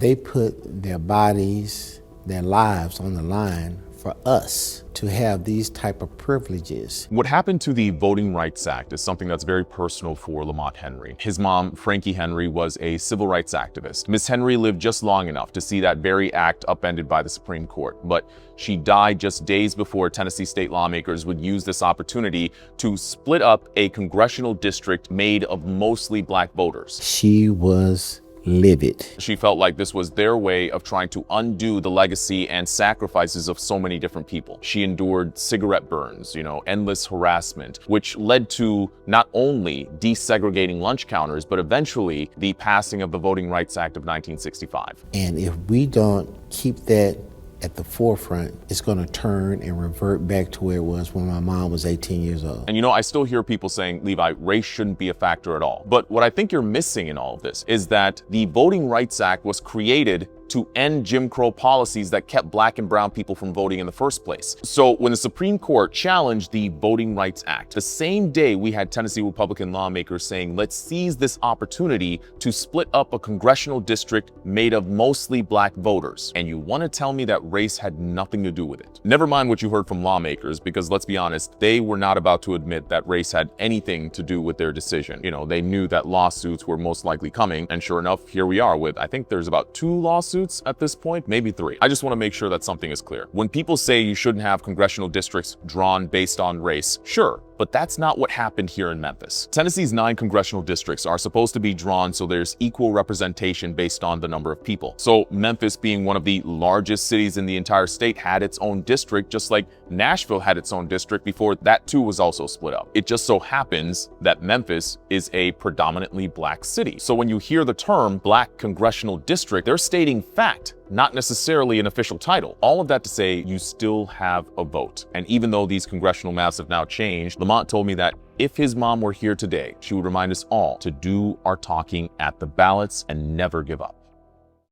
They put their bodies, their lives on the line for us to have these type of privileges. What happened to the Voting Rights Act is something that's very personal for Lamont Henry. His mom, Frankie Henry, was a civil rights activist. Miss Henry lived just long enough to see that very act upended by the Supreme Court, but she died just days before Tennessee state lawmakers would use this opportunity to split up a congressional district made of mostly black voters. She was livid. She felt like this was their way of trying to undo the legacy and sacrifices of so many different people. She endured cigarette burns, endless harassment, which led to not only desegregating lunch counters, but eventually the passing of the Voting Rights Act of 1965. And if we don't keep that at the forefront, it's going to turn and revert back to where it was when my mom was 18 years old. And I still hear people saying, Levi, race shouldn't be a factor at all. But what I think you're missing in all of this is that the Voting Rights Act was created to end Jim Crow policies that kept black and brown people from voting in the first place. So when the Supreme Court challenged the Voting Rights Act, the same day we had Tennessee Republican lawmakers saying, let's seize this opportunity to split up a congressional district made of mostly black voters. And you want to tell me that race had nothing to do with it? Never mind what you heard from lawmakers, because let's be honest, they were not about to admit that race had anything to do with their decision. They knew that lawsuits were most likely coming, and sure enough, here we are with, I think there's about 2 lawsuits at this point, maybe 3. I just want to make sure that something is clear. When people say you shouldn't have congressional districts drawn based on race, sure, but that's not what happened here in Memphis. Tennessee's 9 congressional districts are supposed to be drawn so there's equal representation based on the number of people. So Memphis, being one of the largest cities in the entire state, had its own district, just like Nashville had its own district before that too was also split up. It just so happens that Memphis is a predominantly black city. So when you hear the term black congressional district, they're stating fact, not necessarily an official title. All of that to say, you still have a vote. And even though these congressional maps have now changed, Lamont told me that if his mom were here today, she would remind us all to do our talking at the ballots and never give up.